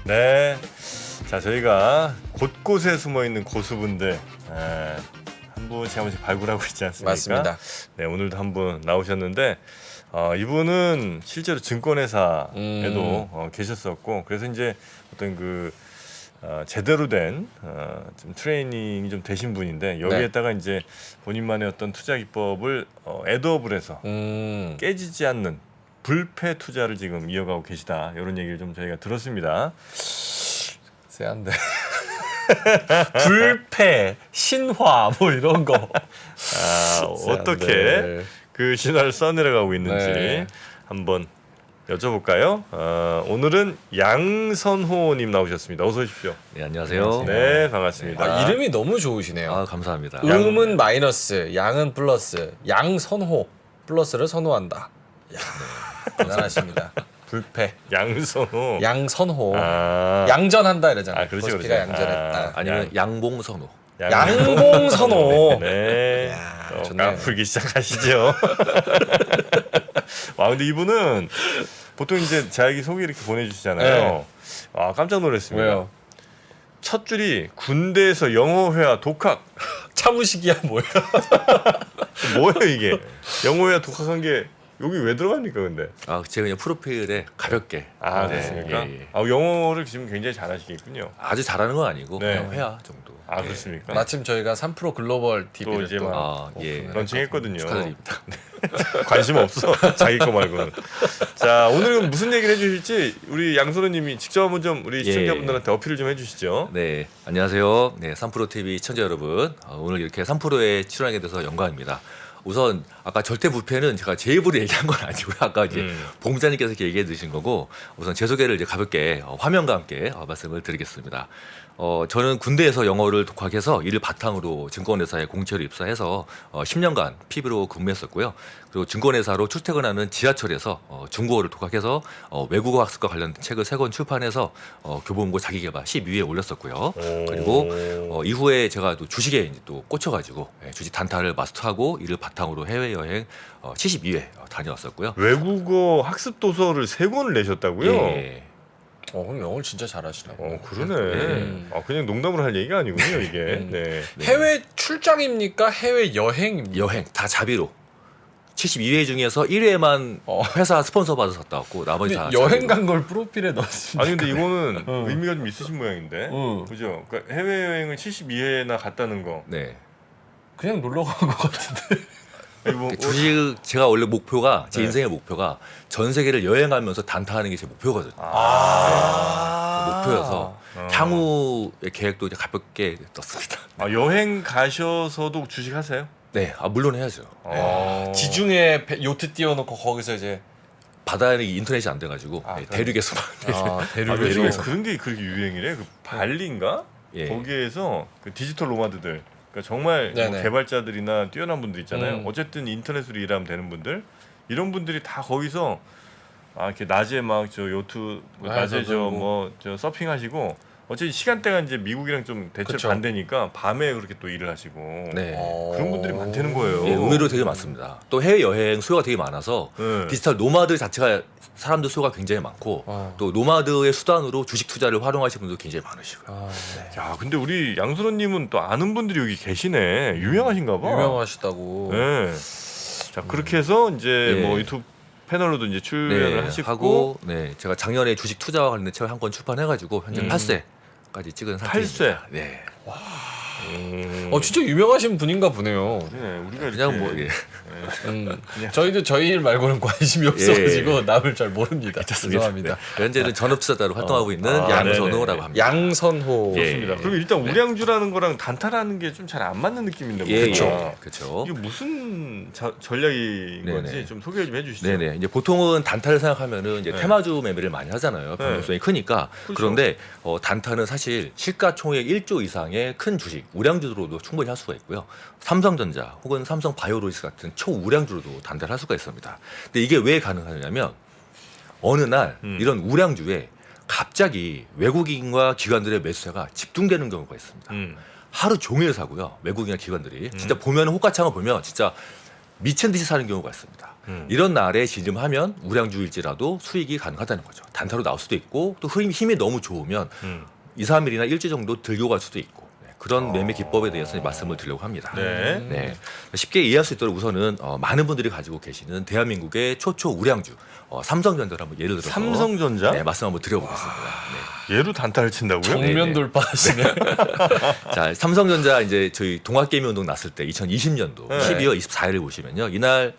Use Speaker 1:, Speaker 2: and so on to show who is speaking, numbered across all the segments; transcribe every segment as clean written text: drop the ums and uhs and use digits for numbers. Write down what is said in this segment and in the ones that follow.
Speaker 1: 네. 자, 저희가 곳곳에 숨어 있는 고수분들 한 분씩 한 번씩 발굴하고 있지 않습니까?
Speaker 2: 맞습니다.
Speaker 1: 네, 오늘도 한 분 나오셨는데 이분은 실제로 증권회사에도 계셨었고, 그래서 이제 어떤 그 제대로 된 좀 트레이닝이 좀 되신 분인데 여기에다가 이제 본인만의 어떤 투자 기법을 애드업을 해서 깨지지 않는 불패 투자를 지금 이어가고 계시다, 이런 얘기를 좀 저희가 들었습니다.
Speaker 2: 세한데. 불패, 신화 뭐 이런 거.
Speaker 1: 어떻게 그 신화를 써내려가고 있는지
Speaker 2: 네.
Speaker 1: 한번 여쭤볼까요? 오늘은 양선호님 나오셨습니다. 어서 오십시오.
Speaker 3: 네, 안녕하세요.
Speaker 1: 네, 반갑습니다.
Speaker 2: 이름이 너무 좋으시네요.
Speaker 3: 감사합니다.
Speaker 2: 음은 마이너스, 양은 플러스. 양선호, 플러스를 선호한다. 야, 대단하십니다. 불패,
Speaker 1: 양선호.
Speaker 2: 양선호.
Speaker 1: 아,
Speaker 2: 양전한다 이러잖아요.
Speaker 1: 그렇죠,
Speaker 2: 코스피가
Speaker 1: 그렇죠.
Speaker 2: 양전했다.
Speaker 3: 아니면 양봉선호.
Speaker 2: 양봉선호.
Speaker 1: 네.
Speaker 2: 야,
Speaker 1: 또
Speaker 2: 좋네.
Speaker 1: 까불기 시작하시죠. 와, 근데 이분은 보통 이제 자기 소개 이렇게 보내주시잖아요.
Speaker 2: 네.
Speaker 1: 깜짝 놀랐습니다.
Speaker 2: 왜요?
Speaker 1: 첫 줄이 군대에서 영어회화 독학.
Speaker 2: 차무식이야 뭐야?
Speaker 1: 뭐예요 이게? 영어회화 독학한 게 여기 왜 들어갑니까 근데?
Speaker 3: 제가 그냥 프로필에 가볍게.
Speaker 1: 아,
Speaker 3: 네,
Speaker 1: 그렇습니까?
Speaker 3: 예, 예.
Speaker 1: 영어를 지금 굉장히 잘하시겠군요.
Speaker 3: 아주 잘하는 건 아니고
Speaker 1: 네.
Speaker 3: 그냥 회화 정도.
Speaker 1: 아,
Speaker 3: 예.
Speaker 1: 그렇습니까?
Speaker 2: 마침 저희가 3프로 글로벌 TV를
Speaker 1: 이제
Speaker 2: 또
Speaker 1: 막
Speaker 3: 예.
Speaker 1: 런칭했거든요.
Speaker 3: 축하드립니다.
Speaker 1: 관심 없어. 자기 거 말고는. 자, 오늘은 무슨 얘기를 해주실지 우리 양선호님이 직접 한번 좀 우리 시청자분들한테 어필을 좀 해주시죠.
Speaker 3: 네, 안녕하세요. 네, 3프로 TV 시청자 여러분. 오늘 이렇게 3프로에 출연하게 돼서 영광입니다. 우선 아까 절대 부패는 제가 제 입으로 얘기한 건 아니고요. 아까 이제 봉자님께서 이렇게 얘기해 주신 거고, 우선 제 소개를 이제 가볍게 화면과 함께 말씀을 드리겠습니다. 저는 군대에서 영어를 독학해서 이를 바탕으로 증권회사에 공채로 입사해서 10년간 PB로 근무했었고요. 그리고 증권회사로 출퇴근하는 지하철에서 중국어를 독학해서 외국어 학습과 관련된 책을 3권 출판해서 교보문고 자기계발 12위에 올렸었고요. 그리고 이후에 제가 또 주식에 이제 또 꽂혀가지고 주식 단타를 마스터하고 이를 바탕으로 해외여행 72회 다녀왔었고요.
Speaker 1: 외국어 학습 도서를 3권을 내셨다고요?
Speaker 3: 예.
Speaker 2: 그럼 영어를 진짜 잘하시네.
Speaker 1: 그러네. 그냥 농담으로 할 얘기가 아니군요 이게. 네.
Speaker 2: 해외 출장입니까? 해외 여행입니까?
Speaker 3: 여행 다 자비로 72회 중에서 1회만 회사 스폰서 받아서 갔다 왔고 나머지 다
Speaker 2: 여행
Speaker 3: 자비로.
Speaker 2: 간 걸 프로필에 넣었습니다.
Speaker 1: 아니 근데 이거는 의미가 좀 있으신 모양인데,
Speaker 2: 응.
Speaker 1: 그죠? 그러니까 해외 여행을 72회나 갔다는 거.
Speaker 3: 네.
Speaker 2: 그냥 놀러 간 것 같은데.
Speaker 1: 아니, 뭐,
Speaker 3: 주식 제가 원래 목표가 제 인생의 목표가 전 세계를 여행하면서 단타하는 게 제 목표거든요. 목표여서 향후의 계획도 이제 가볍게 떴습니다.
Speaker 1: 여행 가셔서도 주식 하세요?
Speaker 3: 네, 물론 해야죠.
Speaker 2: 지중해 요트 띄워놓고 거기서 이제
Speaker 3: 바다에 인터넷이 안 돼가지고 대륙에서만.
Speaker 1: 요즘에 그런 게 그렇게 유행이래. 그 발리인가?
Speaker 3: 예.
Speaker 1: 거기에서 그 디지털 노마드들, 그러니까 정말 뭐
Speaker 2: 네네.
Speaker 1: 개발자들이나 뛰어난 분들 있잖아요. 어쨌든 인터넷으로 일하면 되는 분들, 이런 분들이 다 거기서 이렇게 낮에 막 저 요트, 낮에 저 서핑하시고, 어쨌든 시간대가 이제 미국이랑 좀 대체
Speaker 2: 그쵸.
Speaker 1: 반대니까 밤에 그렇게 또 일을 하시고.
Speaker 3: 네.
Speaker 1: 그런 분들이 많다는 거예요.
Speaker 3: 예, 의외로 되게 많습니다. 또 해외 여행 수요가 되게 많아서
Speaker 1: 네.
Speaker 3: 디지털 노마드 자체가 사람들 수요가 굉장히 많고 또 노마드의 수단으로 주식 투자를 활용하시는 분도 굉장히 많으시고요.
Speaker 1: 야, 근데 우리 양선호님은 또 아는 분들이 여기 계시네. 유명하신가 봐.
Speaker 2: 유명하시다고.
Speaker 1: 네. 자, 그렇게 해서 이제
Speaker 3: 예.
Speaker 1: 뭐 유튜브 패널로도 이제 출연을 하시고.
Speaker 3: 하고 네, 제가 작년에 주식 투자와 관련된 책을 한 권 출판해가지고 현재 8세까지 찍은 상태입니다.
Speaker 1: 8세?
Speaker 3: 네.
Speaker 2: 진짜 유명하신 분인가 보네요.
Speaker 1: 네, 우리가 이렇게
Speaker 3: 그냥 뭐
Speaker 2: 저희도 저희 일 말고는 관심이 없어가지고 남을 잘 모릅니다. 죄송합니다.
Speaker 3: 현재는 전업투자자로 활동하고 있는
Speaker 1: 아,
Speaker 3: 양선호라고 합니다.
Speaker 2: 양선호.
Speaker 3: 예.
Speaker 1: 좋습니다. 그럼 일단 우량주라는 거랑 단타라는 게 좀 잘 안 맞는 느낌인데.
Speaker 3: 예,
Speaker 1: 뭔가.
Speaker 3: 그렇죠.
Speaker 1: 이게 무슨 전략인
Speaker 3: 네네.
Speaker 1: 건지 좀 소개 좀 해주시죠.
Speaker 3: 네네. 이제 보통은 단타를 생각하면은 이제 테마주 매매를 많이 하잖아요. 변동성이 크니까.
Speaker 1: 그렇죠.
Speaker 3: 그런데 단타는 사실 시가총액 1조 이상의 큰 주식, 우량주로도 충분히 할 수가 있고요. 삼성전자 혹은 삼성바이오로직스 같은 초우량주로도 단타를 할 수가 있습니다. 근데 이게 왜 가능하냐면 어느 날 이런 우량주에 갑자기 외국인과 기관들의 매수세가 집중되는 경우가 있습니다. 하루 종일 사고요. 외국인과 기관들이 진짜 보면 호가창을 보면 진짜 미친 듯이 사는 경우가 있습니다. 이런 날에 진입하면 우량주일지라도 수익이 가능하다는 거죠. 단타로 나올 수도 있고 또 힘이 너무 좋으면 2, 3일이나 일주일 정도 들고 갈 수도 있고 그런 매매 기법에 대해서 말씀을 드리려고 합니다.
Speaker 1: 네.
Speaker 3: 네. 쉽게 이해할 수 있도록 우선은 많은 분들이 가지고 계시는 대한민국의 초초 우량주 삼성전자를 한번 예를 들어서
Speaker 1: 삼성전자?
Speaker 3: 네, 말씀 한번 드려보겠습니다. 네.
Speaker 1: 얘로 단타를 친다고요?
Speaker 2: 정면 돌파하시네.
Speaker 3: 자, 삼성전자 이제 저희 동학개미운동 났을 때 2020년도
Speaker 1: 네.
Speaker 3: 12월 24일을 보시면요. 이날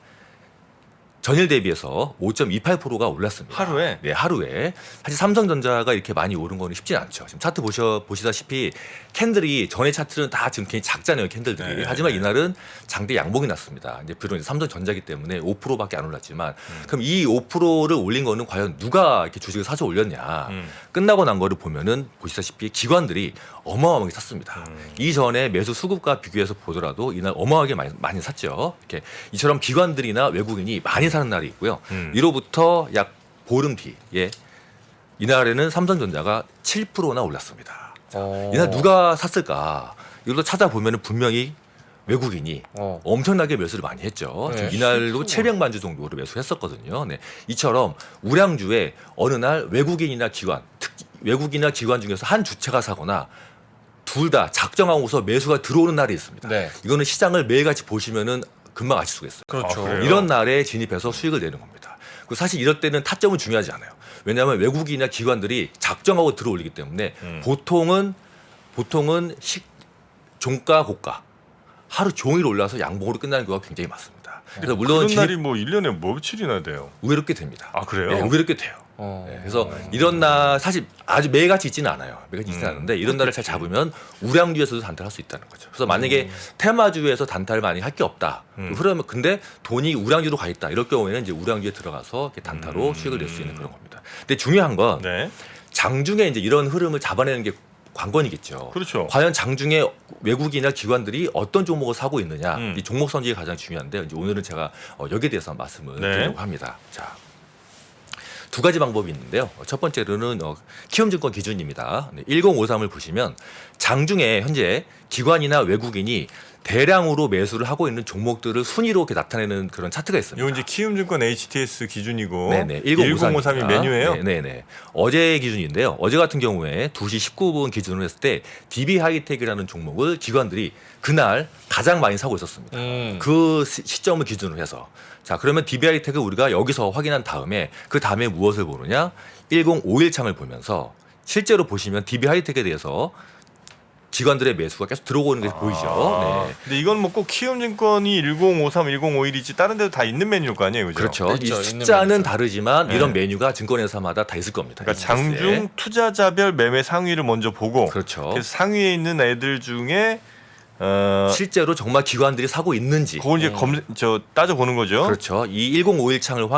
Speaker 3: 전일 대비해서 5.28%가 올랐습니다.
Speaker 1: 하루에?
Speaker 3: 네, 하루에. 사실 삼성전자가 이렇게 많이 오른 거는 쉽지 않죠. 지금 차트 보시다시피 캔들이 전에 차트는 다 지금 굉장히 작잖아요, 캔들들이.
Speaker 1: 네.
Speaker 3: 하지만 이날은 장대 양봉이 났습니다. 이제 비록 이제 삼성전자기 때문에 5%밖에 안 올랐지만 그럼 이 5%를 올린 거는 과연 누가 이렇게 주식을 사서 올렸냐? 끝나고 난 거를 보면은 보시다시피 기관들이 어마어마하게 샀습니다. 이전에 매수 수급과 비교해서 보더라도 이날 어마어마하게 많이 샀죠. 이렇게 이처럼 기관들이나 외국인이 많이 사는 날이 있고요. 이로부터 약 보름 뒤에 이날에는 삼성전자가 7%나 올랐습니다. 이날 누가 샀을까? 이걸로 찾아보면 분명히 외국인이 엄청나게 매수를 많이 했죠.
Speaker 2: 네,
Speaker 3: 지금 이날로 700만 주 정도로 매수했었거든요. 네. 이처럼 우량주에 어느 날 외국인이나 기관 중에서 한 주체가 사거나 둘 다 작정하고서 매수가 들어오는 날이 있습니다.
Speaker 2: 네.
Speaker 3: 이거는 시장을 매일같이 보시면은 금방 아실 수가 있어요.
Speaker 2: 그렇죠.
Speaker 1: 아, 그래요?
Speaker 3: 이런 날에 진입해서 수익을 내는 겁니다. 그리고 사실 이럴 때는 타점은 중요하지 않아요. 왜냐하면 외국인이나 기관들이 작정하고 들어올리기 때문에 보통은 종가 고가 하루 종일 올라서 양봉으로 끝나는 경우가 굉장히 많습니다. 그래서 물론
Speaker 1: 그런 날이 뭐 1년에 며칠이나 돼요?
Speaker 3: 의외로 꽤 됩니다.
Speaker 1: 아, 그래요?
Speaker 3: 네, 의외로 꽤 돼요. 네, 그래서 이런 날 사실 아주 매일같이 있지는 않아요. 매일같이 있지는 않은데 이런 날을 잘 잡으면 우량주에서도 단타를 할 수 있다는 거죠. 그래서 만약에 테마주에서 단타를 많이 할 게 없다. 그러면 근데 돈이 우량주로 가 있다. 이럴 경우에는 이제 우량주에 들어가서 이렇게 단타로 수익을 낼 수 있는 그런 겁니다. 근데 중요한 건
Speaker 1: 네.
Speaker 3: 장중에 이제 이런 흐름을 잡아내는 게 관건이겠죠.
Speaker 1: 그렇죠.
Speaker 3: 과연 장중에 외국인이나 기관들이 어떤 종목을 사고 있느냐, 이 종목 선정이 가장 중요한데 이제 오늘은 제가 여기에 대해서 말씀을
Speaker 1: 네.
Speaker 3: 드리려고 합니다. 자, 두 가지 방법이 있는데요. 첫 번째로는 키움증권 기준입니다. 1053을 보시면 장중에 현재 기관이나 외국인이 대량으로 매수를 하고 있는 종목들을 순위로 이렇게 나타내는 그런 차트가 있습니다.
Speaker 1: 이거 이제 키움증권 HTS 기준이고
Speaker 3: 네네,
Speaker 1: 1053이 메뉴예요.
Speaker 3: 네네네. 어제 기준인데요. 어제 같은 경우에 2시 19분 기준으로 했을 때 DB 하이텍이라는 종목을 기관들이 그날 가장 많이 사고 있었습니다. 그 시점을 기준으로 해서. 자, 그러면 DB 하이텍을 우리가 여기서 확인한 다음에 그 다음에 무엇을 보느냐? 1051 창을 보면서 실제로 보시면 DB 하이텍에 대해서 기관들의 매수가 계속 들어오는 게 보이죠. 네.
Speaker 1: 근데 이건 뭐 꼭 키움증권이 1053, 1051이지 다른 데도 다 있는 메뉴일 거 아니에요, 그죠?
Speaker 3: 그렇죠.
Speaker 2: 있죠,
Speaker 3: 이
Speaker 2: 있는
Speaker 3: 숫자는
Speaker 2: 메뉴죠.
Speaker 3: 다르지만
Speaker 1: 네.
Speaker 3: 이런 메뉴가 증권회사마다 다 있을 겁니다.
Speaker 1: 그러니까 장중 투자자별 매매 상위를 먼저 보고,
Speaker 3: 그렇죠.
Speaker 1: 그래서 상위에 있는 애들 중에
Speaker 3: 실제로 정말 기관들이 사고 있는지
Speaker 1: 그걸 이제 따져 보는 거죠.
Speaker 3: 그렇죠. 이 1051 창을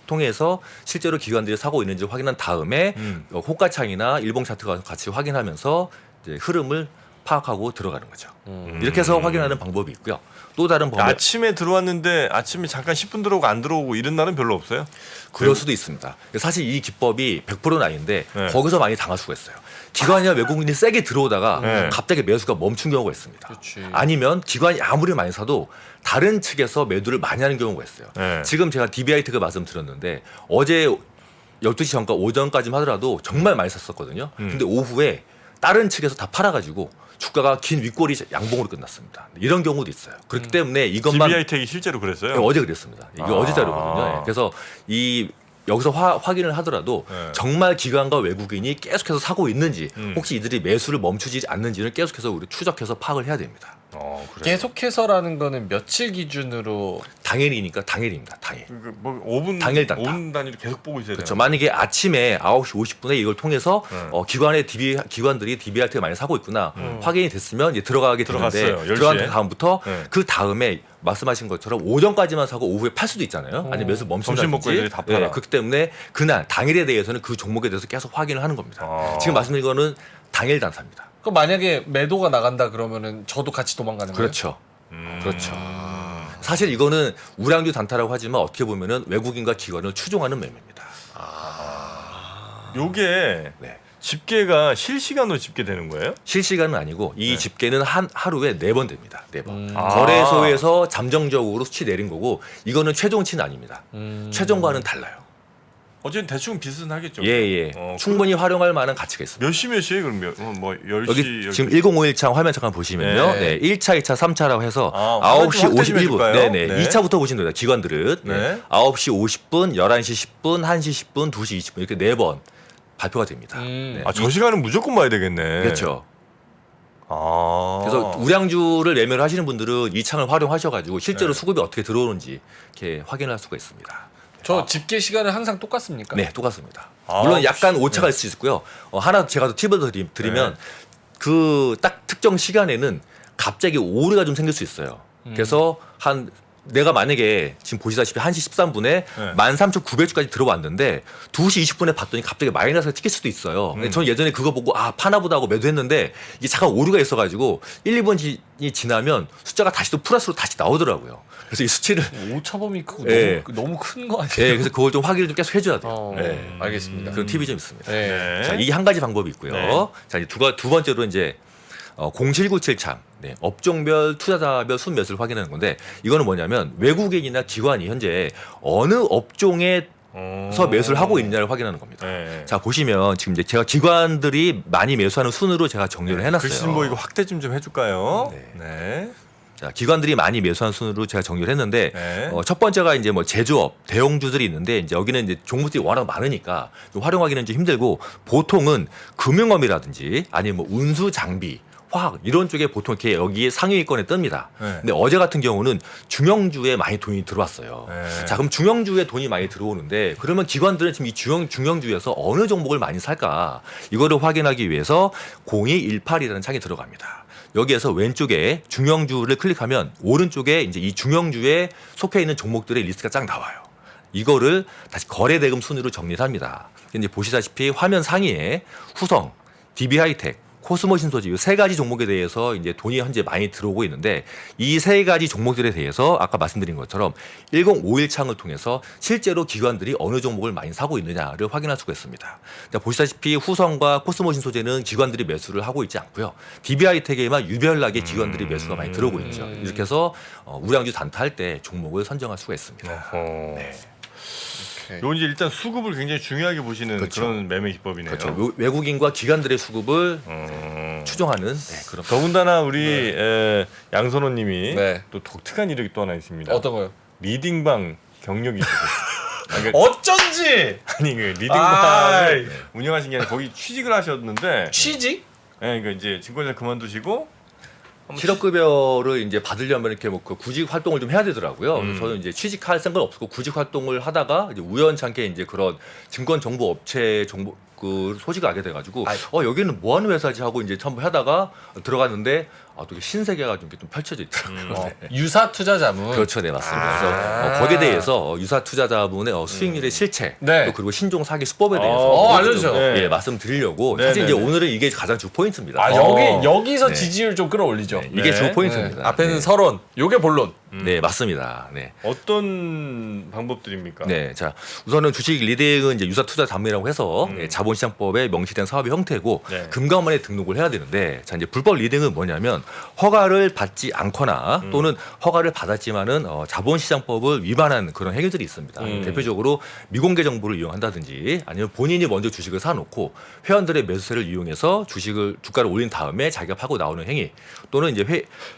Speaker 3: 통해서 실제로 기관들이 사고 있는지 확인한 다음에 호가창이나 일봉 차트가 같이 확인하면서 이제 흐름을 파악하고 들어가는 거죠. 이렇게 해서 확인하는 방법이 있고요. 또 다른 방법
Speaker 1: 아침에 들어왔는데 아침에 잠깐 10분 들어오고 안 들어오고 이런 날은 별로 없어요.
Speaker 3: 그럴 수도 있습니다. 사실 이 기법이 100%는 아닌데
Speaker 1: 네.
Speaker 3: 거기서 많이 당할 수가 있어요. 기관이나 외국인이 세게 들어오다가
Speaker 1: 네.
Speaker 3: 갑자기 매수가 멈춘 경우가 있습니다.
Speaker 2: 그렇지.
Speaker 3: 아니면 기관이 아무리 많이 사도 다른 측에서 매도를 많이 하는 경우가 있어요.
Speaker 1: 네.
Speaker 3: 지금 제가 DB하이텍을 말씀드렸는데 어제 12시 전까 오전까지만 하더라도 정말 많이 샀었거든요. 근데 오후에 다른 측에서 다 팔아가지고 주가가 긴 윗골이 양봉으로 끝났습니다. 이런 경우도 있어요. 그렇기 때문에 이것만
Speaker 1: DB하이텍이 실제로 그랬어요.
Speaker 3: 네, 어제 그랬습니다. 이게 어제 자료거든요. 네. 그래서 여기서 확인을 하더라도
Speaker 1: 네.
Speaker 3: 정말 기관과 외국인이 계속해서 사고 있는지 혹시 이들이 매수를 멈추지 않는지를 계속해서 우리 추적해서 파악을 해야 됩니다.
Speaker 1: 그래.
Speaker 2: 계속해서라는 거는 며칠 기준으로
Speaker 3: 당일이니까 당일입니다. 당일.
Speaker 1: 뭐 5분
Speaker 3: 당일 단타.
Speaker 1: 5분 단위로 계속 보고 있어야
Speaker 3: 그렇죠.
Speaker 1: 돼요.
Speaker 3: 만약에 아침에 9시 50분에 이걸 통해서 기관들이 DBRT를 많이 사고 있구나 확인이 됐으면 이제 들어가게 되는데
Speaker 1: 들어갔어요. 10시에.
Speaker 3: 들어간 다음부터
Speaker 1: 네.
Speaker 3: 그 다음에 말씀하신 것처럼 오전까지만 사고 오후에 팔 수도 있잖아요. 아니면 매수 멈춘다든지.
Speaker 1: 점심 먹고 애들이 다 팔아.
Speaker 3: 그렇기 때문에 그날 당일에 대해서는 그 종목에 대해서 계속 확인을 하는 겁니다. 지금 말씀드린 거는 당일 단타입니다.
Speaker 2: 그럼 만약에 매도가 나간다 그러면은 저도 같이 도망가는 거예요?
Speaker 3: 그렇죠. 그렇죠. 사실 이거는 우량주 단타라고 하지만 어떻게 보면은 외국인과 기관을 추종하는 매매입니다.
Speaker 1: 요게
Speaker 3: 네.
Speaker 1: 집계가 실시간으로 집계되는 거예요?
Speaker 3: 실시간은 아니고 이
Speaker 1: 네.
Speaker 3: 집계는 하루에 4번 됩니다. 4번.
Speaker 1: 아.
Speaker 3: 거래소에서 잠정적으로 수치 내린 거고 이거는 최종치는 아닙니다. 최종과는 달라요.
Speaker 1: 어쨌든 대충 비슷하겠죠.
Speaker 3: 예예. 충분히 활용할 만한 가치가 있습니다.
Speaker 1: 몇 시에 그럼 뭐 10시
Speaker 3: 여기 지금 1051창 화면 잠깐 보시면요.
Speaker 1: 네.
Speaker 3: 네. 1차, 2차, 3차라고 해서
Speaker 1: 아,
Speaker 3: 9시
Speaker 1: 확대 좀
Speaker 3: 51분.
Speaker 1: 해줄까요?
Speaker 3: 네네.
Speaker 1: 네.
Speaker 3: 2차부터 보시면 됩니다. 기관들은.
Speaker 1: 네.
Speaker 3: 네. 9시 50분, 11시 10분, 1시 10분, 2시 20분 이렇게 4번 발표가 됩니다. 네.
Speaker 1: 아, 저 시간은 무조건 봐야 되겠네.
Speaker 3: 그렇죠.
Speaker 1: 아.
Speaker 3: 그래서 우량주를 매매를 하시는 분들은 이 창을 활용하셔가지고 실제로
Speaker 1: 네.
Speaker 3: 수급이 어떻게 들어오는지 이렇게 확인할 수가 있습니다.
Speaker 2: 저 집계 시간은 항상 똑같습니까?
Speaker 3: 네, 똑같습니다.
Speaker 1: 아,
Speaker 3: 물론 약간
Speaker 1: 혹시-
Speaker 3: 오차가 있을 수 있고요. 하나 제가 더 팁을 더 드리면 그 딱 특정 시간에는 갑자기 오류가 좀 생길 수 있어요. 그래서 내가 만약에 지금 보시다시피 1시 13분에 13,900주까지 들어왔는데 2시 20분에 봤더니 갑자기 마이너스가 찍힐 수도 있어요. 근데 저는 예전에 그거 보고 파나보다 하고 매도했는데 이게 잠깐 오류가 있어가지고 1, 2번이 지나면 숫자가 다시 또 플러스로 다시 나오더라고요. 그래서 이 수치를
Speaker 2: 오차범위 크고
Speaker 3: 네.
Speaker 2: 너무 큰 거 아니에요?
Speaker 3: 네, 그래서 그걸 좀 확인을 좀 계속 해줘야 돼요. 네.
Speaker 2: 알겠습니다.
Speaker 3: 그런 팁이 좀 있습니다.
Speaker 2: 네.
Speaker 1: 네.
Speaker 3: 자, 이게 한 가지 방법이 있고요.
Speaker 1: 네.
Speaker 3: 자, 이제 두 번째로 이제 0797창 업종별 투자자별 순매수를 확인하는 건데 이거는 뭐냐면 외국인이나 기관이 현재 어느 업종에서 매수를 하고 있느냐를 확인하는 겁니다.
Speaker 1: 네.
Speaker 3: 자, 보시면 지금 이제 제가 기관들이 많이 매수하는 순으로 제가 정리를 해놨어요.
Speaker 1: 글씨 뭐 이거 확대 좀 해줄까요?
Speaker 3: 네.
Speaker 1: 네.
Speaker 3: 자, 기관들이 많이 매수한 순으로 제가 정리를 했는데
Speaker 1: 네.
Speaker 3: 첫 번째가 이제 뭐 제조업, 대형주들이 있는데 이제 여기는 이제 종목들이 워낙 많으니까 좀 활용하기는 좀 힘들고 보통은 금융업이라든지 아니면 뭐 운수 장비, 화학 이런 쪽에 보통 이렇게 여기에 상위권에 뜹니다.
Speaker 1: 네.
Speaker 3: 근데 어제 같은 경우는 중형주에 많이 돈이 들어왔어요.
Speaker 1: 네.
Speaker 3: 자, 그럼 중형주에 돈이 많이 들어오는데 그러면 기관들은 지금 이 중형주에서 어느 종목을 많이 살까? 이거를 확인하기 위해서 0218이라는 창이 들어갑니다. 여기에서 왼쪽에 중형주를 클릭하면 오른쪽에 이제 이 중형주에 속해 있는 종목들의 리스트가 쫙 나와요. 이거를 다시 거래대금 순으로 정리를 합니다. 이제 보시다시피 화면 상위에 후성, DB하이텍, 코스모 신소지 이 세 가지 종목에 대해서 이제 돈이 현재 많이 들어오고 있는데 이 세 가지 종목들에 대해서 아까 말씀드린 것처럼 1051창을 통해서 실제로 기관들이 어느 종목을 많이 사고 있느냐를 확인할 수가 있습니다. 자, 보시다시피 후성과 코스모 신소재는 기관들이 매수를 하고 있지 않고요. DB하이텍에만 유별나게 기관들이 매수가 많이 들어오고 있죠. 이렇게 해서 우량주 단타할 때 종목을 선정할 수가 있습니다.
Speaker 1: 네. 요 이제 일단 수급을 굉장히 중요하게 보시는
Speaker 3: 그렇죠.
Speaker 1: 그런 매매 기법이네요.
Speaker 3: 그렇죠. 외국인과 기관들의 수급을 추종하는 그런.
Speaker 1: 더군다나 우리 양선호님이
Speaker 2: 네.
Speaker 1: 또 독특한 이력이 또 하나 있습니다.
Speaker 2: 어떤 거요?
Speaker 1: 리딩방 경력이 있으세요.
Speaker 2: 어쩐지
Speaker 1: 아니 그 리딩방을 운영하신 게 아니라 거기 취직을 하셨는데,
Speaker 2: 취직?
Speaker 1: 그러니까 이제 증권사 그만두시고
Speaker 3: 실업급여를 이제 받으려면 이렇게 뭐 그 구직 활동을 좀 해야 되더라고요. 그래서 저는 이제 취직할 생각 없었고 구직 활동을 하다가 이제 우연찮게 이제 그런 증권 정보 업체 정보 그 소식을 알게 돼가지고 여기는 뭐 하는 회사지 하고 이제 처음 하다가 들어갔는데 또 신세계가 좀 펼쳐져 있더라고요. 네.
Speaker 2: 유사 투자자문.
Speaker 3: 그렇죠, 네 맞습니다. 그래서 거기에 대해서 유사 투자자분의 수익률의 실체,
Speaker 2: 네.
Speaker 3: 또 그리고 신종 사기 수법에 대해서
Speaker 2: 알려주죠.
Speaker 1: 네.
Speaker 3: 예, 말씀드리려고
Speaker 1: 네,
Speaker 3: 사실
Speaker 1: 네,
Speaker 3: 이제
Speaker 1: 네.
Speaker 3: 오늘은 이게 가장 주 포인트입니다.
Speaker 2: 여기서
Speaker 3: 네.
Speaker 2: 지지율 좀 끌어올리죠.
Speaker 3: 네, 이게
Speaker 1: 네.
Speaker 3: 주 포인트입니다.
Speaker 2: 앞에는
Speaker 3: 네.
Speaker 2: 서론, 요게 본론.
Speaker 3: 네, 맞습니다. 네.
Speaker 1: 어떤 방법들입니까?
Speaker 3: 네, 자 우선은 주식 리딩은 이제 유사 투자 자문이라고 해서 자본시장법에 명시된 사업의 형태고
Speaker 1: 네.
Speaker 3: 금감원에 등록을 해야 되는데, 자 이제 불법 리딩은 뭐냐면 허가를 받지 않거나 또는 허가를 받았지만은 자본시장법을 위반한 그런 행위들이 있습니다. 대표적으로 미공개 정보를 이용한다든지 아니면 본인이 먼저 주식을 사놓고 회원들의 매수세를 이용해서 주가를 올린 다음에 자기가 파고 나오는 행위, 또는 이제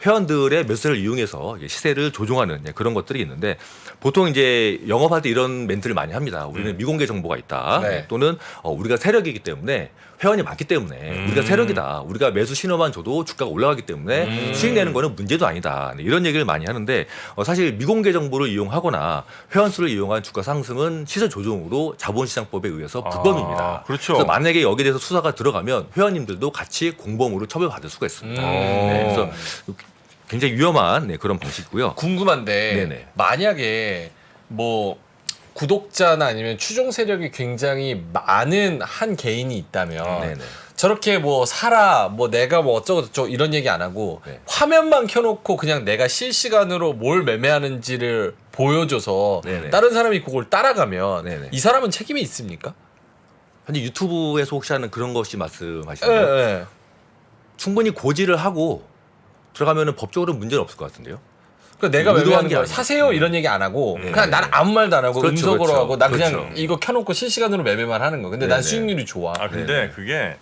Speaker 3: 회원들의 매수세를 이용해서 시세를 조종하는 그런 것들이 있는데, 보통 이제 영업할 때 이런 멘트를 많이 합니다. 우리는 미공개 정보가 있다.
Speaker 2: 네.
Speaker 3: 또는 우리가 세력이기 때문에 회원이 많기 때문에 우리가 세력이다. 우리가 매수 신호만 줘도 주가가 올라가기 때문에 수익 내는 거는 문제도 아니다. 이런 얘기를 많이 하는데 사실 미공개 정보를 이용하거나 회원수를 이용한 주가 상승은 시세 조종으로 자본시장법에 의해서 불법입니다.
Speaker 1: 그렇죠.
Speaker 3: 그래서 만약에 여기에 대해서 수사가 들어가면 회원님들도 같이 공범으로 처벌받을 수가 있습니다. 네, 그래서 굉장히 위험한 그런 방식이고요.
Speaker 2: 궁금한데
Speaker 3: 네네.
Speaker 2: 만약에 뭐 구독자나 아니면 추종 세력이 굉장히 많은 한 개인이 있다면
Speaker 3: 네네.
Speaker 2: 저렇게 뭐 사라 뭐 내가 뭐 어쩌고 저쩌고 이런 얘기 안 하고
Speaker 3: 네.
Speaker 2: 화면만 켜놓고 그냥 내가 실시간으로 뭘 매매하는지를 보여줘서
Speaker 3: 네네.
Speaker 2: 다른 사람이 그걸 따라가면
Speaker 3: 네네.
Speaker 2: 이 사람은 책임이 있습니까?
Speaker 3: 현재 유튜브에서 혹시 하는 그런 것이
Speaker 2: 예,
Speaker 3: 말씀하시나요?
Speaker 2: 예.
Speaker 3: 충분히 고지를 하고 들어가면은 법적으로 문제는 없을 것 같은데요.
Speaker 2: 그러니까 내가
Speaker 3: 의도한
Speaker 2: 매매하는
Speaker 3: 게
Speaker 2: 거
Speaker 3: 아니고.
Speaker 2: 사세요 이런 얘기 안 하고
Speaker 3: 네.
Speaker 2: 그냥 난 아무 말도 안 하고
Speaker 3: 그렇죠,
Speaker 2: 음성으로
Speaker 3: 그렇죠.
Speaker 2: 하고 나 그냥
Speaker 3: 그렇죠.
Speaker 2: 이거 켜놓고 실시간으로 매매만 하는 거. 근데 난
Speaker 3: 네네.
Speaker 2: 수익률이 좋아.
Speaker 1: 아 근데
Speaker 3: 네네.
Speaker 1: 그게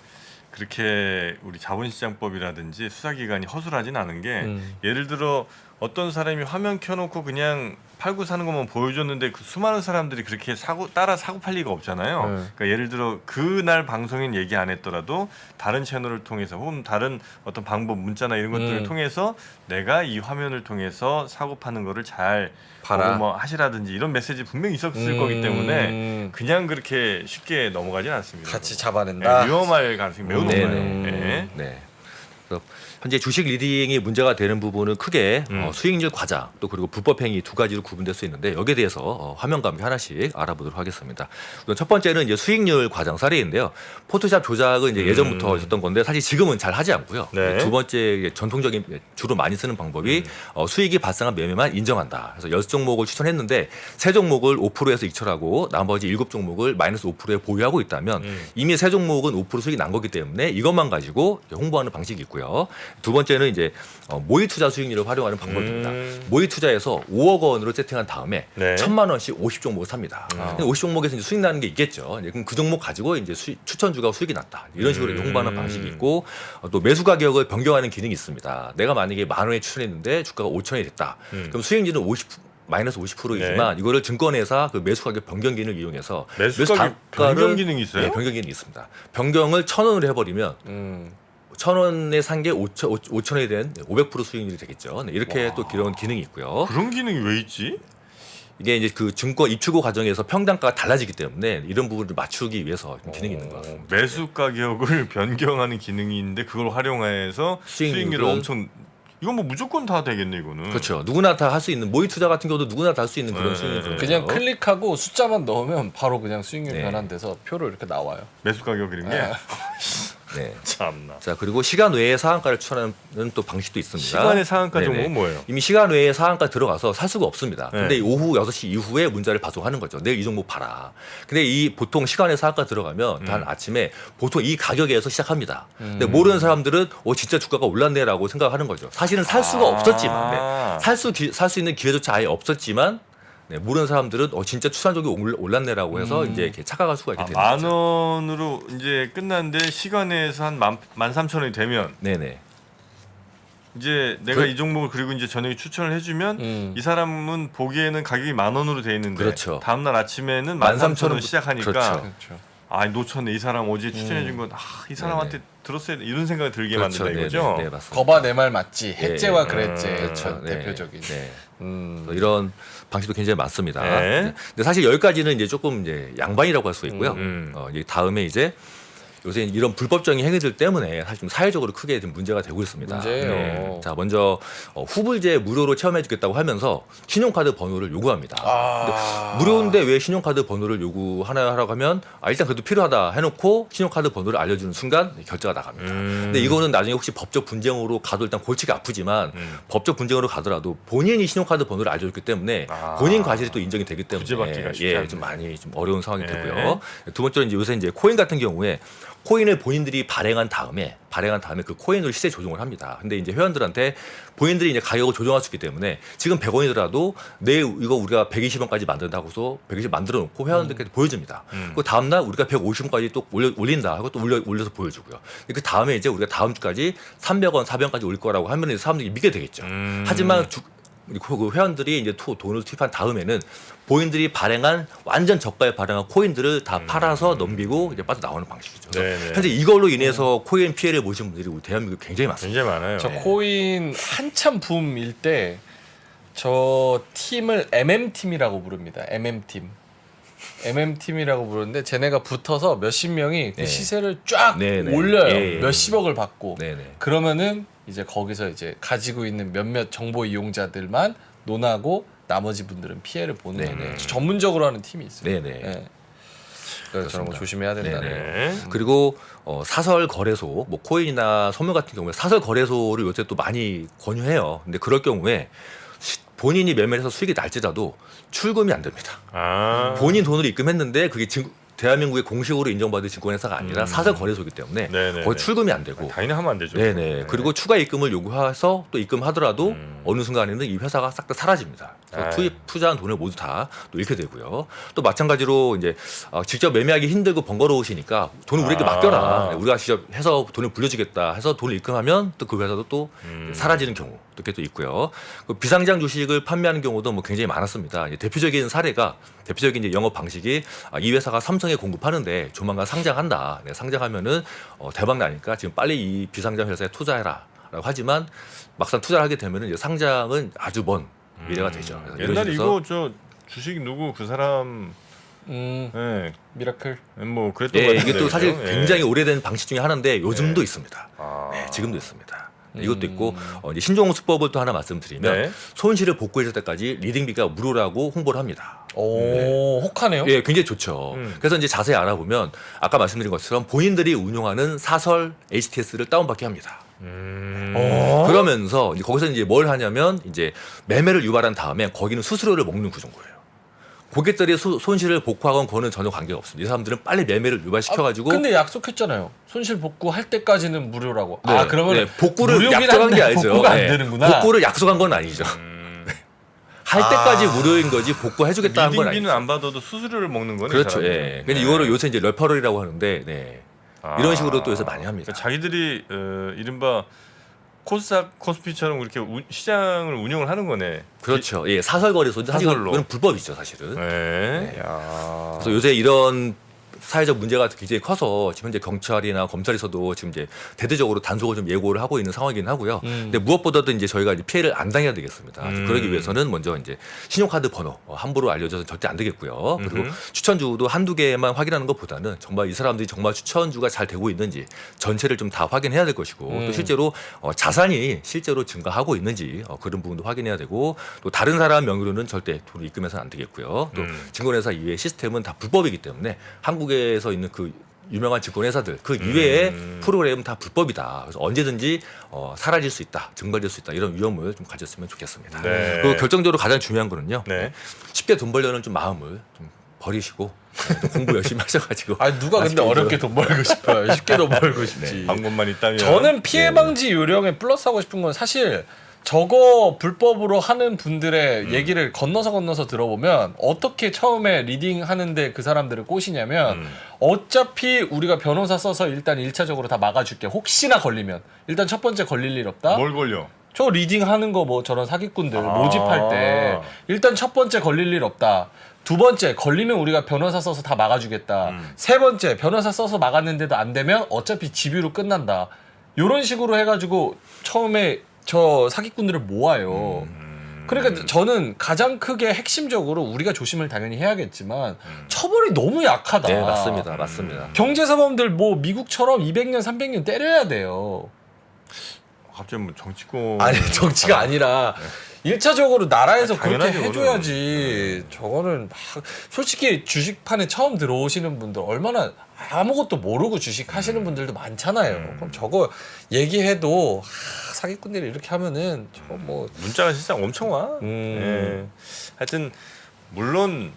Speaker 1: 그렇게 우리 자본시장법이라든지 수사기관이 허술하진 않은 게 예를 들어 어떤 사람이 화면 켜놓고 그냥 팔고 사는 것만 보여줬는데 그 수많은 사람들이 그렇게 따라 사고 팔 리가 없잖아요. 그러니까 예를 들어 그날 방송인 얘기 안 했더라도 다른 채널을 통해서 혹은 다른 어떤 방법 문자나 이런 것들을 통해서 내가 이 화면을 통해서 사고 파는 거를 잘
Speaker 2: 봐라.
Speaker 1: 보고 뭐 하시라든지 이런 메시지 분명히 있었을 거기 때문에 그냥 그렇게 쉽게 넘어가진 않습니다.
Speaker 2: 같이
Speaker 1: 네,
Speaker 2: 잡아낸다.
Speaker 1: 위험할 가능성이 매우 높아요.
Speaker 3: 네네. 네. 그래서 현재 주식 리딩이 문제가 되는 부분은 크게 수익률 과장 또 그리고 불법 행위 두 가지로 구분될 수 있는데 여기에 대해서 화면과 함께 하나씩 알아보도록 하겠습니다. 우선 첫 번째는 이제 수익률 과장 사례인데요. 포토샵 조작은 이제 예전부터 있었던 건데 사실 지금은 잘 하지 않고요.
Speaker 1: 네.
Speaker 3: 두 번째 전통적인 주로 많이 쓰는 방법이 수익이 발생한 매매만 인정한다. 그래서 10종목을 추천했는데 3종목을 5%에서 익절하고 나머지 7종목을 마이너스 5%에 보유하고 있다면 이미 3종목은 5% 수익이 난 거기 때문에 이것만 가지고 홍보하는 방식이 있고요. 두 번째는 이제 모의 투자 수익률을 활용하는 방법입니다. 모의 투자에서 5억 원으로 세팅한 다음에
Speaker 1: 네.
Speaker 3: 1,000만 원씩 50종목을 삽니다. 50종목에서 이제 수익 나는 게 있겠죠. 이제 그럼 그 종목 가지고 이제 추천주가 수익이 났다. 이런 식으로 이제 홍보하는 방식이 있고 또 매수 가격을 변경하는 기능이 있습니다. 내가 만약에 10,000원에 추천했는데 주가가 5,000원이 됐다. 그럼 수익률은 마이너스 50%이지만 이거를 증권회사 그 매수 가격 변경 기능을 이용해서
Speaker 1: 매수 가격 변경 기능이 있어요?
Speaker 3: 네, 변경 기능이 있습니다. 변경을 1,000원으로 해버리면 1,000원에 산 게 5,000원이 된 500% 수익률이 되겠죠. 네, 이렇게 또 이런 기능이 있고요.
Speaker 1: 그런 기능이 왜 있지?
Speaker 3: 이게 이제 그 증권 입출고 과정에서 평단가가 달라지기 때문에 이런 부분을 맞추기 위해서 기능이 있는 것 같습니다.
Speaker 1: 매수 가격을 변경하는 기능이 있는데 그걸 활용해서 수익률을 엄청 이건 뭐 무조건 다 되겠네 이거는.
Speaker 3: 그렇죠. 누구나 다 할 수 있는 모의 투자 같은 경우도 누구나 다 할 수 있는 그런 수익률.
Speaker 2: 그냥 클릭하고 숫자만 넣으면 바로 그냥 수익률
Speaker 3: 네.
Speaker 2: 변환돼서 표로 이렇게 나와요.
Speaker 1: 매수 가격 이런 게
Speaker 2: 네.
Speaker 3: 네.
Speaker 1: 참나.
Speaker 3: 자 그리고 시간 외에 상한가를 추천하는 또 방식도 있습니다.
Speaker 1: 시간의 상한가
Speaker 3: 네네.
Speaker 1: 종목은 뭐예요?
Speaker 3: 이미 시간 외에 상한가 들어가서 살 수가 없습니다.
Speaker 1: 네.
Speaker 3: 근데 오후 6시 이후에 문자를 발송하는 거죠. 내일 이 종목 봐라. 근데 이 보통 시간에 상한가 들어가면 단 아침에 보통 이 가격에서 시작합니다. 근데 모르는 사람들은 진짜 주가가 올랐네라고 생각하는 거죠. 사실은 살 수가 없었지만 살 수 있는 기회조차 아예 없었지만 네, 모르는 사람들은 진짜 추산적이 올랐네라고 해서 이제 이렇게 착각할 수가 있게 되는
Speaker 1: 만
Speaker 3: 거죠.
Speaker 1: 원으로 이제 끝났는데 시간에서 한 13,000원이 되면
Speaker 3: 네네.
Speaker 1: 이제 내가
Speaker 3: 그-
Speaker 1: 이 종목을 그리고 이제 저녁에 추천을 해주면 이 사람은 보기에는 가격이 10,000원으로 돼 있는데
Speaker 3: 그렇죠.
Speaker 1: 다음날 아침에는
Speaker 3: 13,000원
Speaker 1: 13,000원 시작하니까
Speaker 3: 그렇죠.
Speaker 2: 그렇죠.
Speaker 1: 아 놓쳤네 이 사람 어제 추천해준 건 이 사람한테 들었어야 돼 이런 생각이 들게 만든다 이거죠.
Speaker 3: 네, 맞습니다.
Speaker 2: 거봐 내 말 맞지. 해째와
Speaker 3: 예,
Speaker 2: 그랬제.
Speaker 3: 그렇죠. 네,
Speaker 2: 대표적인.
Speaker 3: 네. 그래서 이런 방식도 굉장히 많습니다.
Speaker 1: 네.
Speaker 3: 네. 근데 사실 여기까지는 이제 조금 이제 양반이라고 할 수 있고요.
Speaker 1: 음.
Speaker 3: 이제 다음에 이제 요새 이런 불법적인 행위들 때문에 사실 좀 사회적으로 크게 좀 문제가 되고 있습니다.
Speaker 2: 문제예요.
Speaker 3: 자 먼저 후불제 무료로 체험해주겠다고 하면서 신용카드 번호를 요구합니다. 근데 무료인데 왜 신용카드 번호를 요구하나라고 하면 일단 그래도 필요하다 해놓고 신용카드 번호를 알려주는 순간 결제가 나갑니다. 근데 이거는 나중에 혹시 법적 분쟁으로 가도 일단 골치가 아프지만 법적 분쟁으로 가더라도 본인이 신용카드 번호를 알려줬기 때문에 본인 과실이 또 인정이 되기 때문에
Speaker 1: 구제받기가 쉽지 않네.
Speaker 3: 좀 많이 좀 어려운 상황이
Speaker 1: 네.
Speaker 3: 되고요. 두 번째로 이제 요새 이제 코인 같은 경우에 코인을 본인들이 발행한 다음에 그 코인으로 시세 조정을 합니다. 근데 이제 회원들한테 본인들이 이제 가격을 조정할 수 있기 때문에 지금 100원이더라도 내일 이거 우리가 120원까지 만든다고서 120 만들어 놓고 회원들께 보여줍니다. 그 다음 날 우리가 150원까지 또 올린다 하고 또 올려서 보여주고요. 그 다음에 이제 우리가 다음 주까지 300원, 400원까지 올 거라고 하면 이제 사람들이 믿게 되겠죠. 하지만 그 회원들이 이제 돈을 투입한 다음에는 본인들이 발행한 완전 저가에 발행한 코인들을 다 팔아서 넘기고 이제 빠져나오는 방식이죠.
Speaker 1: 네네.
Speaker 3: 현재 이걸로 인해서 코인 피해를 보신 분들이 우리 대한민국에 굉장히 많습니다.
Speaker 1: 굉장히 많아요.
Speaker 2: 저 코인 한참 붐일 때 저 팀을 MM팀이라고 부릅니다. MM팀. MM팀이라고 부르는데 쟤네가 붙어서 몇십 명이 그
Speaker 3: 네.
Speaker 2: 시세를 쫙
Speaker 3: 네네.
Speaker 2: 올려요.
Speaker 3: 예, 예.
Speaker 2: 몇십억을 받고.
Speaker 3: 네네.
Speaker 2: 그러면은 이제 거기서 이제 가지고 있는 몇몇 정보 이용자들만 논하고 나머지 분들은 피해를 보는
Speaker 3: 네네.
Speaker 2: 전문적으로 하는 팀이 있어요.
Speaker 3: 네네.
Speaker 2: 예. 그래서 저런 거
Speaker 3: 그렇습니다.
Speaker 2: 조심해야 된다.
Speaker 3: 네네.
Speaker 1: 네.
Speaker 3: 그리고 사설 거래소, 뭐 코인이나 선물 같은 경우에 사설 거래소를 요새 또 많이 권유해요. 근데 그럴 경우에 본인이 매매해서 수익이 날지라도 출금이 안 됩니다.
Speaker 1: 아.
Speaker 3: 본인 돈으로 입금했는데 그게 대한민국의 공식으로 인정받은 증권회사가 아니라 사설 거래소이기 때문에
Speaker 1: 네네네.
Speaker 3: 거의 출금이 안 되고
Speaker 1: 당연히 하면 안 되죠.
Speaker 3: 네네.
Speaker 1: 네.
Speaker 3: 그리고 추가 입금을 요구해서 또 입금하더라도 어느 순간에는 이 회사가 싹 다 사라집니다. 그래서 투자한 돈을 모두 다 또 잃게 되고요. 또 마찬가지로 이제 직접 매매하기 힘들고 번거로우시니까 돈을 우리에게 맡겨라. 우리가 직접 해서 돈을 불려주겠다 해서 돈을 입금하면 또 그 회사도 또 사라지는 경우 이렇게 또 있고요. 그 비상장 주식을 판매하는 경우도 뭐 굉장히 많았습니다. 이제 대표적인 사례가 대표적인 이제 영업 방식이 이 회사가 삼성에 공급하는데 조만간 상장한다. 네, 상장하면은 대박 나니까 지금 빨리 이 비상장 회사에 투자해라라고 하지만 막상 투자를 하게 되면은 이제 상장은 아주 먼 미래가 되죠. 그래서 이런
Speaker 1: 옛날에
Speaker 3: 식으로
Speaker 1: 이거 저 주식 누구 그 사람 예.
Speaker 2: 미라클.
Speaker 1: 뭐 그랬던
Speaker 3: 예,
Speaker 1: 것
Speaker 3: 이게
Speaker 1: 같은데.
Speaker 3: 또 사실
Speaker 1: 그죠? 예.
Speaker 3: 굉장히 오래된 방식 중에 하나인데 요즘도 있습니다. 네, 지금도 있습니다. 이것도 있고 이제 신종호 수법을 또 하나 말씀드리면
Speaker 1: 네.
Speaker 3: 손실을 복구해줄 때까지 리딩비가 무료라고 홍보를 합니다.
Speaker 2: 오, 혹하네요.
Speaker 3: 예, 굉장히 좋죠. 그래서 이제 자세히 알아보면 아까 말씀드린 것처럼 본인들이 운용하는 사설 HTS를 다운받게 합니다. 그러면서 이제 거기서 이제 뭘 하냐면 이제 매매를 유발한 다음에 거기는 수수료를 먹는 구조인 거예요. 고객들이 손실을 복구하건 그거는 전혀 관계가 없습니다. 이 사람들은 빨리 매매를 유발시켜가지고
Speaker 2: 근데 약속했잖아요. 손실 복구할 때까지는 무료라고.
Speaker 3: 네,
Speaker 2: 그러면
Speaker 3: 네, 복구를
Speaker 2: 무료긴
Speaker 3: 약속한
Speaker 2: 한데
Speaker 3: 게 아니죠.
Speaker 2: 복구가
Speaker 3: 네,
Speaker 2: 안 되는구나.
Speaker 3: 복구를 약속한 건 아니죠. 할 때까지 무료인 거지 복구해주겠다는 건
Speaker 1: 리딩비는
Speaker 3: 아니죠.
Speaker 1: 안 받아도 수수료를 먹는 거네.
Speaker 3: 그렇죠. 예. 근데 이거를 요새 이제 레퍼럴이라고 하는데 네. 이런 식으로 또 요새 많이 합니다.
Speaker 1: 그러니까 자기들이 이른바 코스닥 코스피처럼 그렇게 시장을 운영을 하는 거네.
Speaker 3: 그렇죠. 예, 사설거래소인데 사실
Speaker 1: 사설로.
Speaker 3: 이건 불법이죠, 사실은.
Speaker 1: 네.
Speaker 3: 그래서 요새 이런 사회적 문제가 굉장히 커서 지금 현재 경찰이나 검찰에서도 지금 이제 대대적으로 단속을 좀 예고를 하고 있는 상황이긴 하고요. 근데 무엇보다도 이제 저희가 이제 피해를 안 당해야 되겠습니다. 그러기 위해서는 먼저 이제 신용카드 번호 함부로 알려줘서 절대 안 되겠고요. 그리고 추천주도 한두 개만 확인하는 것보다는 정말 이 사람들이 정말 추천주가 잘 되고 있는지 전체를 좀 다 확인해야 될 것이고 또 실제로 자산이 실제로 증가하고 있는지 그런 부분도 확인해야 되고 또 다른 사람 명의로는 절대 돈을 입금해서는 안 되겠고요. 또 증권회사 이외의 시스템은 다 불법이기 때문에 한국에서 있는 그 유명한 증권회사들 그 이외의 프로그램은 다 불법이다. 그래서 언제든지 사라질 수 있다, 증발될 수 있다 이런 위험을 좀 가졌으면 좋겠습니다.
Speaker 1: 네.
Speaker 3: 그리고 결정적으로 가장 중요한 거는요.
Speaker 1: 네.
Speaker 3: 쉽게 돈 벌려는 좀 마음을 좀 버리시고 공부 열심히 하셔가지고.
Speaker 2: 아니 누가 근데 어렵게 돈 벌고 싶어요. 쉽게 돈 벌고 싶지.
Speaker 1: 방법만 있다면.
Speaker 2: 저는 피해 방지 요령에 플러스하고 싶은 건 사실 저거 불법으로 하는 분들의 얘기를 건너서 들어보면 어떻게 처음에 리딩 하는데 그 사람들을 꼬시냐면 어차피 우리가 변호사 써서 일단 1차적으로 다 막아줄게. 혹시나 걸리면 일단 첫 번째 걸릴 일 없다.
Speaker 1: 뭘 걸려?
Speaker 2: 저 리딩 하는 거 뭐 저런 사기꾼들 모집할 때 일단 첫 번째 걸릴 일 없다. 두 번째 걸리면 우리가 변호사 써서 다 막아주겠다. 세 번째 변호사 써서 막았는데도 안 되면 어차피 집유로 끝난다. 이런 식으로 해가지고 처음에 저 사기꾼들을 모아요. 그러니까 저는 가장 크게 핵심적으로 우리가 조심을 당연히 해야겠지만 처벌이 너무 약하다.
Speaker 3: 네, 맞습니다. 맞습니다.
Speaker 2: 경제사범들 뭐 미국처럼 200년 300년 때려야 돼요.
Speaker 1: 갑자기 뭐 정치권.
Speaker 2: 아니 정치가 아니라 1차적으로 나라에서 그렇게
Speaker 1: 당연하죠,
Speaker 2: 해줘야지. 저거는 막 솔직히 주식판에 처음 들어오시는 분들 얼마나 아무것도 모르고 주식 하시는 분들도 많잖아요. 그럼 저거 얘기해도 사기꾼들이 이렇게 하면은 저 뭐
Speaker 1: 문자가 실상 엄청 와. 예. 하여튼 물론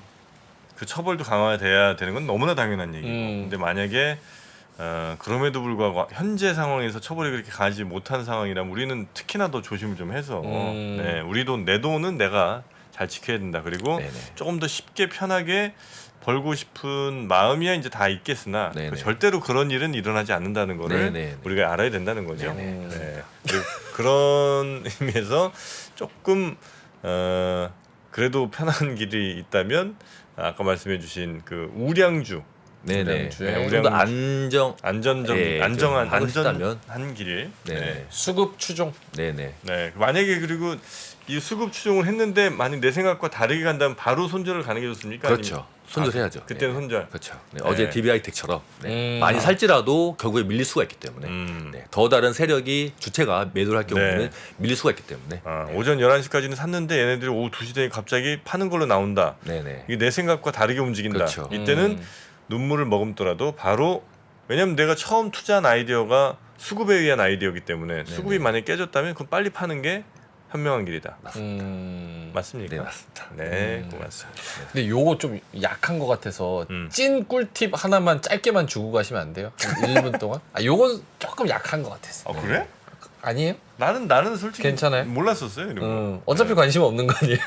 Speaker 1: 그 처벌도 강화돼야 되는 건 너무나 당연한 얘기고. 근데 만약에 그럼에도 불구하고 현재 상황에서 처벌이 그렇게 가지 못한 상황이라면 우리는 특히나 더 조심을 좀 해서 네, 우리 돈, 내 돈은 내가 잘 지켜야 된다. 그리고
Speaker 3: 네네.
Speaker 1: 조금 더 쉽게 편하게 벌고 싶은 마음이야 이제 다 있겠으나 절대로 그런 일은 일어나지 않는다는 거를
Speaker 3: 네네.
Speaker 1: 우리가 알아야 된다는 거죠.
Speaker 3: 네네.
Speaker 1: 네. 그런 의미에서 조금 그래도 편한 길이 있다면 아까 말씀해주신 그 우량주
Speaker 3: 네네.
Speaker 2: 우량주에
Speaker 3: 좀더 안정적, 예,
Speaker 1: 안전한
Speaker 3: 좀 하고 싶다면.
Speaker 1: 안전한 길.
Speaker 3: 네네.
Speaker 1: 네.
Speaker 2: 수급 추종.
Speaker 3: 네네.
Speaker 1: 네. 만약에 그리고 이 수급 추종을 했는데 만약 내 생각과 다르게 간다면 바로 손절을 가는 게 좋습니까?
Speaker 3: 그렇죠. 손절해야죠.
Speaker 1: 그때는
Speaker 3: 네.
Speaker 1: 손절.
Speaker 3: 그렇죠. 네, 어제 DBI텍처럼 많이
Speaker 2: 아.
Speaker 3: 살지라도 결국에 밀릴 수가 있기 때문에 네, 더 다른 세력이 주체가 매도를 할 경우에는
Speaker 1: 네.
Speaker 3: 밀릴 수가 있기 때문에
Speaker 1: 오전 11시까지는 샀는데 얘네들이 오후 2시 되니 갑자기 파는 걸로 나온다.
Speaker 3: 네네.
Speaker 1: 이게 내 생각과 다르게 움직인다.
Speaker 3: 그렇죠.
Speaker 1: 이때는 눈물을 머금더라도 바로 왜냐면 내가 처음 투자한 아이디어가 수급에 의한 아이디어이기 때문에 수급이 만약에 깨졌다면 그건 빨리 파는 게 현명한 길이다. 맞습니까?
Speaker 3: 네, 맞습니다.
Speaker 1: 네, 고맙습니다.
Speaker 2: 근데 요거 좀 약한 것 같아서
Speaker 1: 음.
Speaker 2: 찐 꿀팁 하나만 짧게만 주고 가시면 안 돼요? 1분 동안? 요건 조금 약한 것 같아서.
Speaker 1: 아 그래?
Speaker 2: 아니에요?
Speaker 1: 나는 솔직히
Speaker 2: 괜찮아요?
Speaker 1: 몰랐었어요 이런 거.
Speaker 2: 어차피 관심 없는 거 아니에요?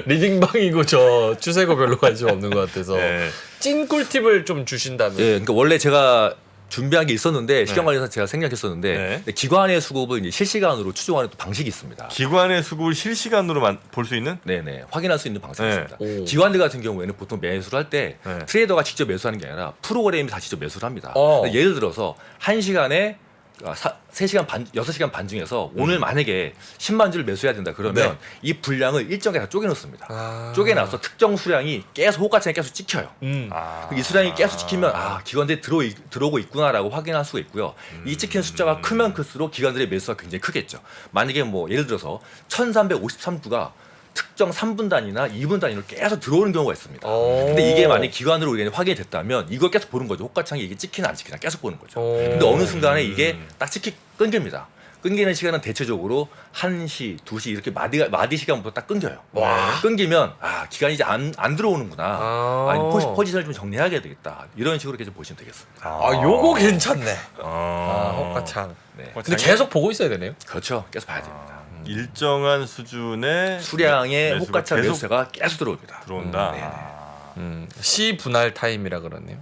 Speaker 2: 리딩방이고 저 추세고 별로 관심 없는 것 같아서
Speaker 1: 네.
Speaker 2: 찐 꿀팁을 좀 주신다면.
Speaker 3: 예, 그러니까 원래 제가 준비한 게 있었는데 시간 관리에서 제가 생략했었는데
Speaker 1: 네.
Speaker 3: 근데 기관의 수급을 이제 실시간으로 추종하는 또 방식이 있습니다.
Speaker 1: 기관의 수급을 실시간으로 볼 수 있는?
Speaker 3: 네네 확인할 수 있는 방식이
Speaker 1: 네.
Speaker 3: 있습니다.
Speaker 2: 오.
Speaker 3: 기관들 같은 경우에는 보통 매수를 할 때
Speaker 1: 네.
Speaker 3: 트레이더가 직접 매수하는 게 아니라 프로그램이 다 직접 매수를 합니다.
Speaker 2: 어.
Speaker 3: 예를 들어서 1시간에 3시간 반, 6시간 반 중에서 오늘 만약에 10만 주를 매수해야 된다 그러면
Speaker 1: 네.
Speaker 3: 이 분량을 일정하게 다 쪼개놓습니다.
Speaker 2: 아.
Speaker 3: 쪼개놔서 특정 수량이 계속 호가창에 계속 찍혀요.
Speaker 1: 아.
Speaker 3: 이 수량이 계속 찍히면 기관들이 들어오고 있구나라고 확인할 수가 있고요. 이 찍히는 숫자가 크면 클수록 기관들의 매수가 굉장히 크겠죠. 만약에 뭐 예를 들어서 1353주가 특정 3분 단위나 2분 단위로 계속 들어오는 경우가 있습니다.
Speaker 2: 오.
Speaker 3: 근데 이게 만약 기관으로 우리가 확인이 됐다면 이걸 계속 보는 거죠. 호가창이 이게 찍히나 안 찍히나 계속 보는 거죠.
Speaker 2: 오.
Speaker 3: 근데 어느 순간에 이게 딱 끊깁니다. 끊기는 시간은 대체적으로 1시, 2시 이렇게 마디 시간부터 딱 끊겨요.
Speaker 2: 와.
Speaker 3: 끊기면 기간이 이제 안 들어오는구나. 아니 포지션을 좀 정리해야 되겠다. 이런 식으로 계속 보시면 되겠습니다.
Speaker 2: 요거 괜찮네.
Speaker 1: 아,
Speaker 2: 헛가창.
Speaker 3: 네.
Speaker 2: 근데 계속 보고 있어야 되네요.
Speaker 3: 그렇죠. 계속 봐야 됩니다.
Speaker 1: 일정한 수준의
Speaker 3: 수량의
Speaker 1: 매수가
Speaker 3: 호가창
Speaker 1: 계속
Speaker 3: 매수가 계속 들어옵니다.
Speaker 1: 들어온다.
Speaker 3: 네네.
Speaker 2: 시 분할 타임이라 그러네요.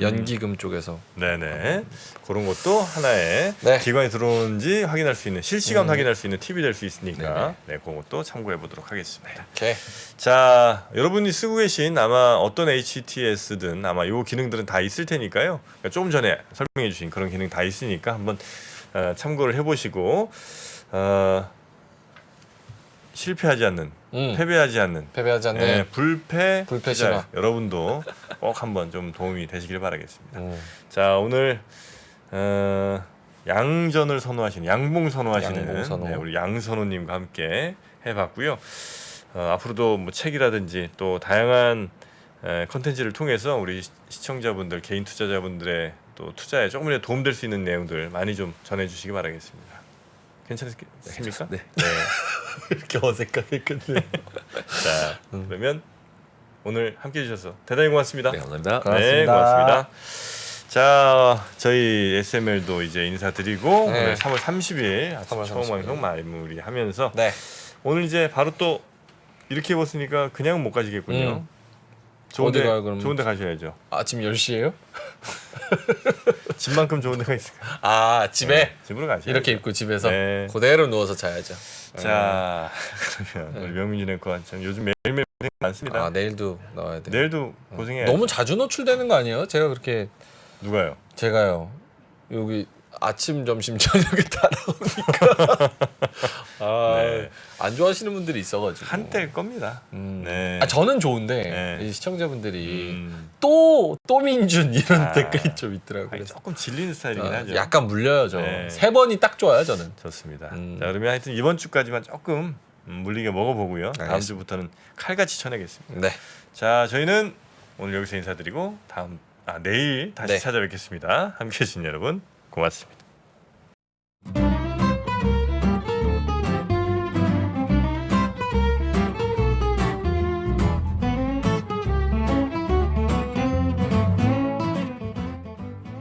Speaker 2: 연기금 쪽에서.
Speaker 1: 네네. 그런 것도 하나의
Speaker 2: 네.
Speaker 1: 기관이 들어오는지 확인할 수 있는 실시간 확인할 수 있는 팁이 될 수 있으니까 네, 그것도 참고해 보도록 하겠습니다.
Speaker 2: 오케이.
Speaker 1: 자, 여러분이 쓰고 계신 아마 어떤 HTS든 아마 요 기능들은 다 있을 테니까요. 그러니까 조금 전에 설명해 주신 그런 기능 다 있으니까 한번 참고를 해보시고 실패하지 않는 패배하지 않는
Speaker 2: 패배하지 않는.
Speaker 1: 네, 불패
Speaker 2: 불패
Speaker 1: 투자
Speaker 2: 신화.
Speaker 1: 여러분도 꼭 한번 좀 도움이 되시길 바라겠습니다. 자, 오늘 양전을 선호하시는 양봉 선호하시는
Speaker 2: 양봉 선호.
Speaker 1: 네, 우리 양선호님과 함께 해봤고요. 앞으로도 뭐 책이라든지 또 다양한 컨텐츠를 통해서 우리 시청자분들, 개인 투자자분들의 또 투자에 조금이라도 도움될 수 있는 내용들 많이 좀 전해주시기 바라겠습니다. 괜찮습니까?
Speaker 3: 네.
Speaker 2: 이렇게 어색하게 끝내.
Speaker 1: 자, 그러면 오늘 함께해 주셔서 대단히 고맙습니다.
Speaker 3: 네, 감사합니다.
Speaker 1: 네,
Speaker 2: 고맙습니다.
Speaker 1: 고맙습니다. 자, 저희 SML도 이제 인사드리고
Speaker 2: 네.
Speaker 1: 오늘 3월 30일 아침
Speaker 2: 3월
Speaker 1: 처음
Speaker 2: 30일.
Speaker 1: 방송 마무리하면서
Speaker 2: 네.
Speaker 1: 오늘 이제 바로 또 이렇게 입었으니까 그냥 못 가시겠군요.
Speaker 2: 어디 가요, 그럼?
Speaker 1: 좋은데 가셔야죠.
Speaker 2: 아침 10시에요?
Speaker 1: 집만큼 좋은 데가 있을까?
Speaker 2: 집에
Speaker 1: 집으로 가셔야죠.
Speaker 2: 이렇게 입고 집에서
Speaker 1: 네.
Speaker 2: 그대로 누워서 자야죠.
Speaker 1: 자, 그러면 우리 명민준 앵커 참 요즘 매일매일 고생 많습니다.
Speaker 2: 내일도 나와야 돼.
Speaker 1: 내일도 고생해야
Speaker 2: 너무 자주 노출되는 거 아니에요? 제가 그렇게
Speaker 1: 누가요?
Speaker 2: 제가요. 여기 아침, 점심, 저녁에 다 나오니까
Speaker 1: 네.
Speaker 2: 안 좋아하시는 분들이 있어가지고
Speaker 1: 한때일 겁니다. 네.
Speaker 2: 저는 좋은데
Speaker 1: 네.
Speaker 2: 이 시청자분들이
Speaker 1: 음.
Speaker 2: 또 민준 이런 댓글이 좀 있더라고요.
Speaker 1: 아니, 조금 질리는 스타일이긴 하죠.
Speaker 2: 약간 물려요 저.
Speaker 1: 네.
Speaker 2: 3번이 딱 좋아요 저는.
Speaker 1: 좋습니다. 자, 그러면 하여튼 이번 주까지만 조금 물리게 먹어보고요. 다음
Speaker 2: 알겠습니다.
Speaker 1: 주부터는 칼같이 쳐내겠습니다.
Speaker 2: 네.
Speaker 1: 자, 저희는 오늘 여기서 인사드리고 내일 다시
Speaker 2: 네.
Speaker 1: 찾아뵙겠습니다. 함께해 주신 여러분 고맙습니다.